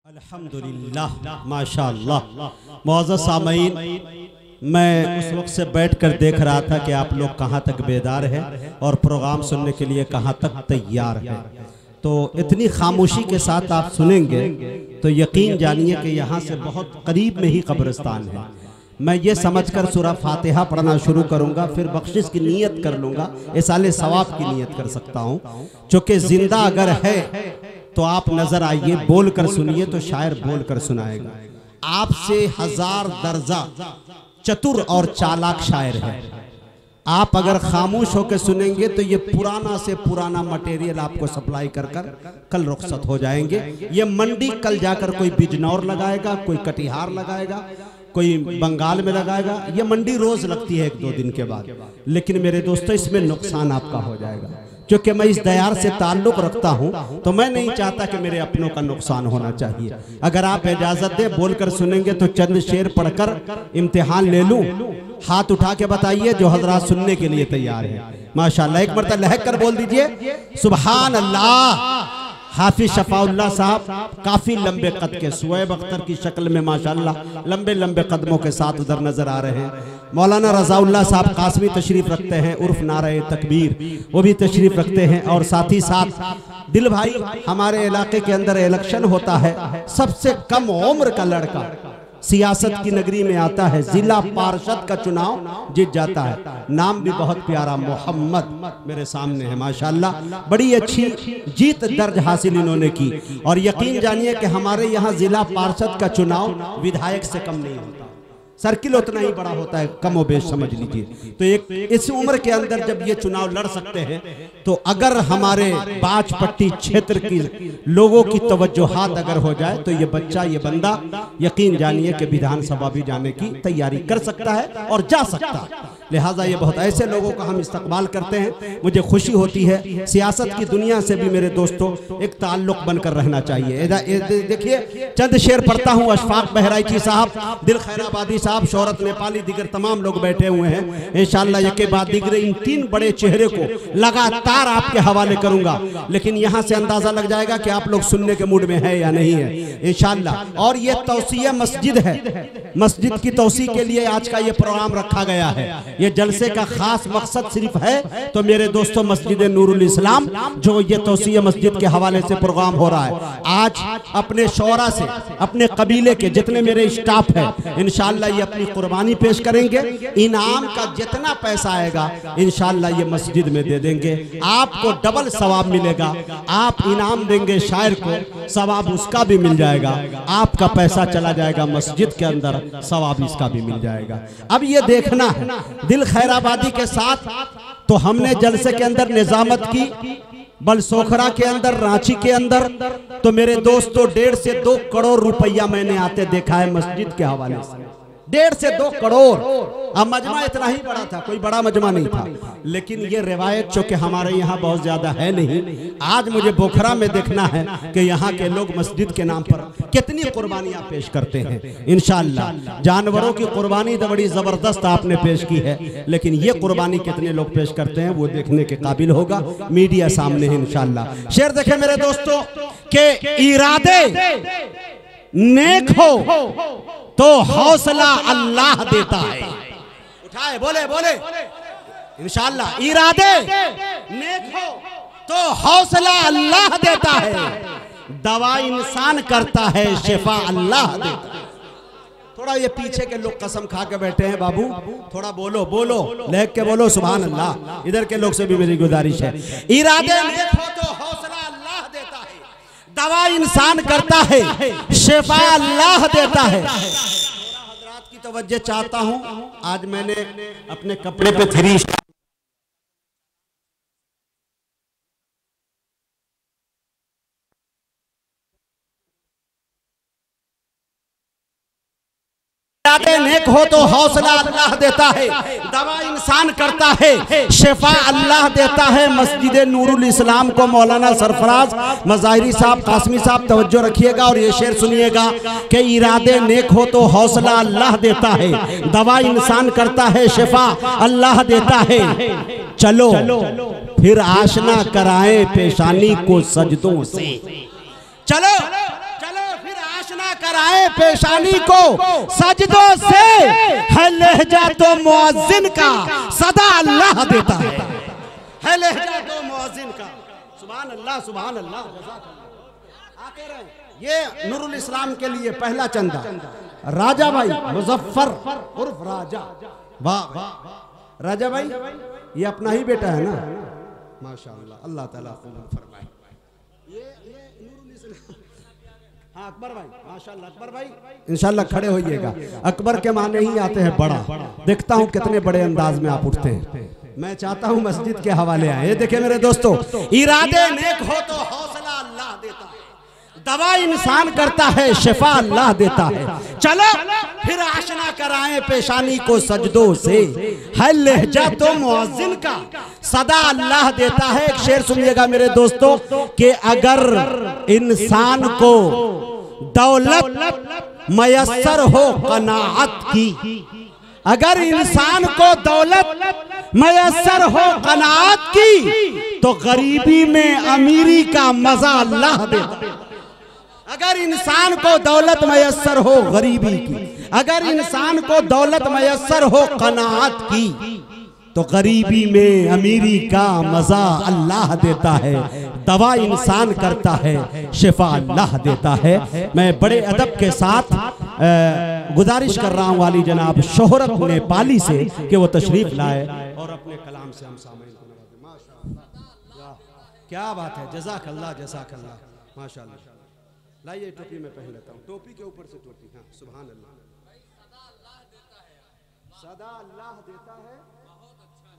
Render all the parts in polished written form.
अल्हम्दुलिल्लाह माशाअल्लाह। मुअज़्ज़ज़ सामईन, मैं उस वक्त से बैठकर देख रहा था कि आप लोग कहाँ तक बेदार हैं और प्रोग्राम सुनने के लिए कहाँ तक तैयार हैं। तो इतनी खामोशी के साथ आप सुनेंगे तो यकीन जानिए कि यहाँ से बहुत करीब में ही कब्रिस्तान है। मैं ये समझकर सूरा फातिहा पढ़ना शुरू करूँगा, फिर बख्शिश की नीयत कर लूँगा, इसाले सवाब की नीयत कर सकता हूँ। चूँकि जिंदा अगर है तो आप नजर आइए, बोल कर सुनिए तो शायर बोल कर सुनाएगा। आपसे 1000 दर्जा चतुर और चालाक शायर है। आप अगर खामोश होकर सुनेंगे तो ये पुराना से पुराना मटेरियल आपको सप्लाई कर कर कल रुखसत हो जाएंगे। ये मंडी कल जाकर कोई बिजनौर लगाएगा, कोई कटिहार लगाएगा, कोई बंगाल में लगाएगा। ये मंडी रोज लगती है 1-2 दिन के बाद। लेकिन मेरे दोस्तों, इसमें नुकसान आपका हो जाएगा, क्योंकि मैं इस दयार से ताल्लुक रखता हूं तो मैं नहीं चाहता कि मेरे अपनों का नुकसान होना चाहिए। अगर आप इजाजत दें, बोलकर सुनेंगे तो चंद शेर पढ़कर इम्तिहान ले लूं। हाथ उठा के बताइए जो हजरात सुनने के लिए तैयार हैं। माशाअल्लाह, एक मरतबा लहक कर बोल दीजिए सुभान अल्लाह। हाफिज शफाउल्लाह साहब काफी लंबे कद के, शुएब अख्तर की शक्ल में माशाअल्लाह लंबे लंबे कदमों के साथ उधर नजर आ रहे हैं। मौलाना रजाउल्लाह साहब कासमी तशरीफ रखते हैं, उर्फ नारे तकबीर, वो भी तशरीफ रखते हैं। और साथ ही साथ दिल भाई, हमारे इलाके के अंदर इलेक्शन होता है, सबसे कम उम्र का लड़का सियासत की नगरी में आता है, जिला पार्षद का चुनाव जीत जाता है। नाम भी बहुत प्यारा, मोहम्मद मेरे सामने है माशाअल्लाह। बड़ी अच्छी जीत दर्ज हासिल इन्होंने की। और यकीन जानिए कि हमारे यहाँ जिला पार्षद का चुनाव विधायक से कम नहीं होता, सर्किल उतना ही बड़ा होता है, कम व बेश समझ लीजिए। तो एक इस उम्र के अंदर जब ये चुनाव लड़ सकते हैं तो अगर हमारे बाजपट्टी क्षेत्र की लोगों की तवज्जोहात अगर हो जाए तो ये बच्चा, ये बंदा यकीन जानिए कि विधानसभा भी जाने की तैयारी कर सकता है और जा सकता है। लिहाजा ये बहुत ऐसे लोगों का हम इस्तकबाल करते हैं, मुझे खुशी होती है। सियासत की दुनिया से भी मेरे दोस्तों एक ताल्लुक बनकर रहना चाहिए। देखिए चंद शेर पढ़ता हूँ। अशफाक बहराइची साहब, दिल खैराबादी साहब, शोहरत नेपाली, दिगर तमाम लोग बैठे हुए हैं। इंशाअल्लाह एक के बाद दिगर इन 3 बड़े चेहरे को लगातार आपके हवाले करूंगा, लेकिन यहाँ से अंदाजा लग जाएगा कि आप लोग सुनने के मूड में है या नहीं है इंशाअल्लाह। और ये तौसीया मस्जिद है, मस्जिद की तौसी के लिए आज का ये प्रोग्राम रखा गया है। ये जलसे का खास मकसद सिर्फ है तो मेरे दोस्तों, मस्जिद नूरुल इस्लाम जो ये तौसीया मस्जिद के हवाले से प्रोग्राम हो रहा है, आज अपने शोरा से, अपने कबीले के जितने मेरे स्टाफ है, इंशाअल्लाह ये अपनी कुर्बानी पेश करेंगे। इनाम का जितना पैसा आएगा इंशाअल्लाह ये मस्जिद में दे देंगे, आपको डबल सवाब मिलेगा। आप इनाम देंगे शायर को, सवाब उसका भी मिल जाएगा, आपका पैसा चला जाएगा मस्जिद के अंदर, सवाब इसका भी मिल जाएगा। अब ये देखना है दिल खैराबादी के साथ। तो हमने जलसे के अंदर निजामत की, बलसोखरा के अंदर, रांची के अंदर, तो मेरे दोस्तों 1.5 से 2 करोड़ रुपया मैंने आते देखा है मस्जिद के हवाले से। 1.5 से 2 करोड़। अब मजमा इतना ही बड़ा था, कोई बड़ा मजमा नहीं था, लेकिन ये रिवायत चूंकि हमारे यहाँ बहुत ज्यादा है नहीं। आज मुझे बोखरा में देखना है कि यहाँ के लोग मस्जिद के नाम पर कितनी कुर्बानियां पेश करते हैं। इंशाअल्लाह जानवरों की कुर्बानी तो बड़ी जबरदस्त आपने पेश की है, लेकिन ये कुर्बानी कितने लोग पेश करते हैं वो देखने के काबिल होगा। मीडिया सामने है इंशाअल्लाह। शेर देखे मेरे दोस्तों के इरादे नेक हो तो हौसला अल्लाह देता है। उठाए बोले बोले इंशाअल्लाह। इरादे नेक हो तो हौसला अल्लाह देता है, दवा इंसान करता है, शिफा अल्लाह देता है। थोड़ा ये पीछे के लोग कसम खा के बैठे हैं बाबू, थोड़ा बोलो बोलो, लेक के बोलो सुभान अल्लाह। इधर के लोग से भी मेरी गुजारिश है, इरादे नेक हो तो हौसला अल्लाह देता है, दवा इंसान करता है, शिफा अल्लाह देता है। हजरात की तवज्जो चाहता हूं, आज मैंने अपने कपड़े पे 3 नेक हो तो हौसला अल्लाह देता है, दवा इंसान करता है, शिफा अल्लाह देता है। मस्जिद नूरुल इस्लाम को मौलाना सरफराज मज़ाहिरी साहब, कासमी साहब तवज्जो रखिएगा और ये शेर सुनिएगा कि इरादे नेक हो तो हौसला अल्लाह देता है, दवा इंसान करता है, शिफा अल्लाह देता है। चलो फिर आशना कराएं पेशानी को सजदों से, चलो चलो फिर आशना कराए पेशानी को सजदों से, है लहजा तो मुअज्जिन का सदा अल्लाह देता है लहजा तो मुअज्जिन का। सुभान अल्लाह सुभान अल्लाह। आते रहे। ये नूरुल इस्लाम के लिए पहला चंदा राजा भाई मुजफ्फर उर्फ राजा। वाह राजा भाई, ये अपना ही बेटा है ना, माशाअल्लाह, अल्लाह ताला कबूल फरमाए। ये नूरुल इस्लाम। हाँ अकबर भाई, माशाअल्लाह अकबर भाई, इंशाअल्लाह खड़े होइएगा। अकबर के माने ही आते हैं बड़ा। देखता हूँ कितने बड़े अंदाज में आप उठते हैं। मैं चाहता हूँ मस्जिद के हवाले आए। ये देखिए मेरे दोस्तों, इरादे नेक हो तो हौसला अल्लाह देता है, दवा इंसान करता है, शिफा अल्लाह देता है। चलो फिर आशना कराएं पेशानी को सजदों से, है लहजा तो मुअज्जिन का सदा अल्लाह देता है। एक शेर सुनिएगा मेरे दोस्तों कि अगर इंसान को दौलत मयस्सर हो कनाअत की, अगर इंसान को दौलत मयस्सर हो कनाअत की, तो गरीबी में अमीरी का मजा अल्लाह देता है। अगर इंसान को दौलत मयस्सर हो गरीबी की, अगर इंसान को दौलत मयस्सर हो कनाअत की, तो गरीबी में अमीरी का मजा अल्लाह देता है, दवा इंसान करता है, शिफा अल्लाह देता है। मैं बड़े अदब के साथ गुजारिश कर रहा हूँ वाली जनाब शोहरत नेपाली से कि वो तशरीफ लाए और अपने कलाम से हम सामईन को नवाजें। माशाअल्लाह, क्या बात है, जज़ाकल्लाह जज़ाकल्लाह, माशाअल्लाह। लाइए टोपी में पहन लेता हूँ, टोपी के ऊपर से टोपी। हाँ सुभान अल्लाह। सदा अल्लाह देता है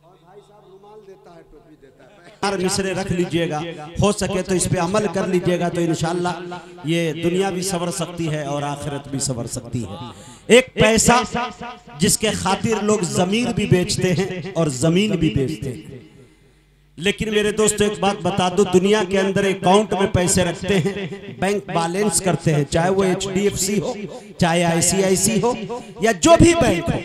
और भाई साहब रुमाल देता है, टोपी देता है। चार मिसरे रख लीजिएगा, हो सके तो इस पे अमल कर लीजिएगा, तो इंशाअल्लाह ये दुनिया भी सवर सकती है और आखिरत भी सवर सकती है। एक पैसा जिसके खातिर लोग जमीन भी बेचते हैं और जमीन भी बेचते हैं। लेकिन मेरे दोस्तों एक बात बता दो, दुनिया के अंदर अकाउंट में पैसे रखते हैं, बैंक बैलेंस करते हैं, चाहे वो HDFC हो, चाहे ICIC हो, या जो भी बैंक हो,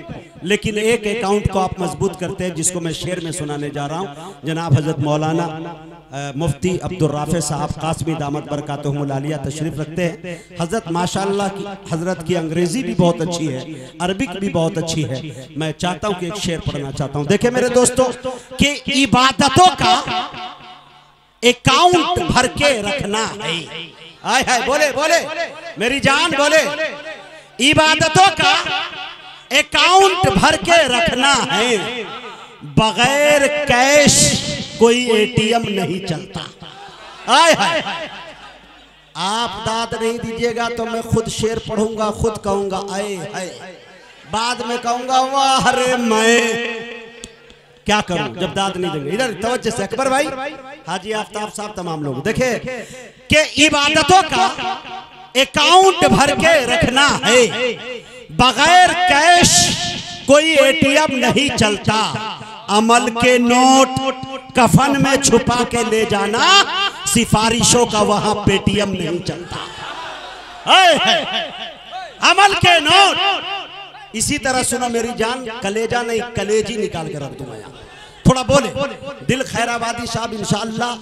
लेकिन एक अकाउंट को आप मजबूत करते हैं, जिसको मैं शेर में सुनाने जा रहा हूँ। जनाब हजरत मौलाना मुफ्ती अब्दुल राफे साहब कासमी दामत बरकातुहुमुल आलिया तशरीफ रखते हैं। हजरत माशाअल्लाह की हजरत की अंग्रेजी भी बहुत अच्छी है, अरबिक भी बहुत अच्छी है। मैं चाहता हूँ कि एक शेर पढ़ना चाहता हूँ। देखिए मेरे दोस्तों कि इबादतों का अकाउंट भर के रखना है। आय हाय, बोले बोले मेरी जान, बोले इबादतों का अकाउंट भर के रखना है, बगैर कैश कोई ATM नहीं चलता। आय हाय, आप दाद नहीं दीजिएगा तो मैं खुद शेर पढ़ूंगा, खुद कहूंगा आए हाय, बाद में कहूंगा वाह रे मैं क्या करूं जब दाद नहीं देंगे। इधर तवज्जो से अकबर भाई, हाजी आफ्ताब साहब, तमाम लोग देखे कि इबादतों का अकाउंट भर के रखना है, बगैर कैश कोई ATM नहीं चलता, अमल के नोट कफन में छुपा के ले जाना, सिफारिशों का वहां पेटीएम नहीं चलता। अमल के नोट। इसी तरह सुनो मेरी जान, कलेजा नहीं कलेजी निकाल के रख दूंगा यहाँ, थोड़ा बोले। दिल खैराबादी साहब इंशाअल्लाह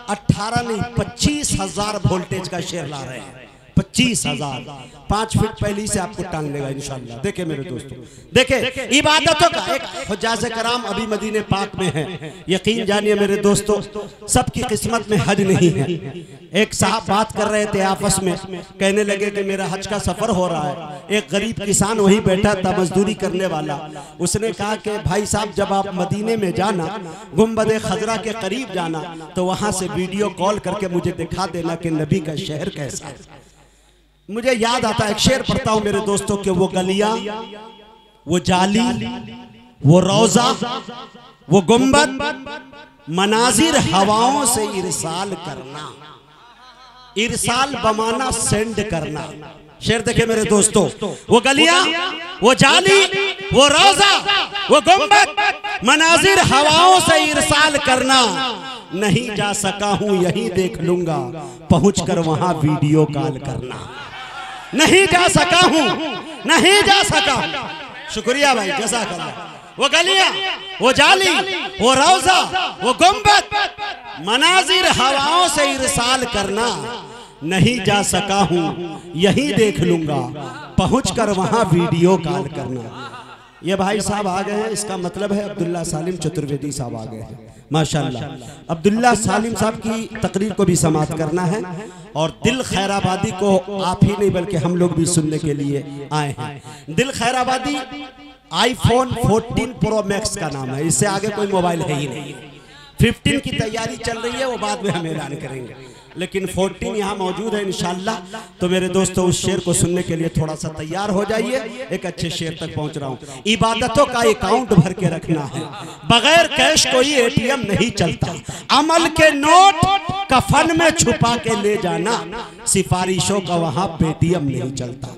18 नहीं 25,000 वोल्टेज का शेर ला रहे हैं। 25,000, 5 फीट पहले से आपको टांग लेगा इंशाअल्लाह। देखे मेरे दोस्तों, देखे इबादतों का एक हुज्जाज कराम अभी मदीने पाक में है। यकीन जानिए मेरे दोस्तों, सबकी किस्मत में हज नहीं है। एक साहब बात कर रहे थे आपस में, कहने लगे कि मेरा हज का सफर हो रहा है। एक गरीब किसान वही बैठा था, मजदूरी करने वाला। उसने कहा कि भाई साहब जब आप मदीने में जाना, गुंबद खजरा के करीब जाना, तो वहां से वीडियो कॉल करके मुझे दिखा देना कि नबी का शहर कैसा है। मुझे याद आता है, एक शेर पढ़ता हूं मेरे दोस्तों कि वो गलियां, वो जाली, वो रोजा, वो गुंबद, मनाजिर हवाओं से इरसाल करना, इरसाल बमाना सेंड करना। शेर देखे मेरे दोस्तों, वो गलियां, वो जाली, वो रोजा, वो गुंबद, मनाजिर हवाओं से इरसाल करना, नहीं जा सका हूं यहीं देख लूंगा, पहुंचकर वहां वीडियो कॉल करना। नहीं जा सका हूं, नहीं जा सका। शुक्रिया भाई, जज़ाकल्लाह। वो गलियां, वो जाली, वो रोजा, वो गुंबद, मनाजिर हवाओं से इरसाल करना, नहीं जा सका हूँ यही देख लूंगा, पहुंचकर वहां वीडियो कॉल करना। ये भाई साहब आ गए हैं, इसका मतलब है अब्दुल्ला सालिम चतुर्वेदी साहब आ गए हैं माशाल्लाह। अब्दुल्ला सालिम साहब की तकरीर को भी समाप्त करना है और दिल खैराबादी को आप ही नहीं बल्कि हम लोग भी सुनने के लिए आए हैं। दिल खैराबादी आईफोन 14 प्रो मैक्स का नाम है, इससे आगे कोई मोबाइल है ही नहीं। 15 की तैयारी चल रही है, वो बाद में हम ऐलान करेंगे, लेकिन 14 यहाँ मौजूद है इंशाल्लाह। तो मेरे दोस्तों उस शेर को सुनने के लिए थोड़ा सा तैयार हो जाइए। एक अच्छे शेर तक पहुंच रहा हूँ। इबादतों का अकाउंट भर के रखना है, बगैर कैश कोई एटीएम नहीं चलता। अमल के नोट कफन में छुपा के ले जाना, सिफारिशों का वहां पेटीएम नहीं चलता।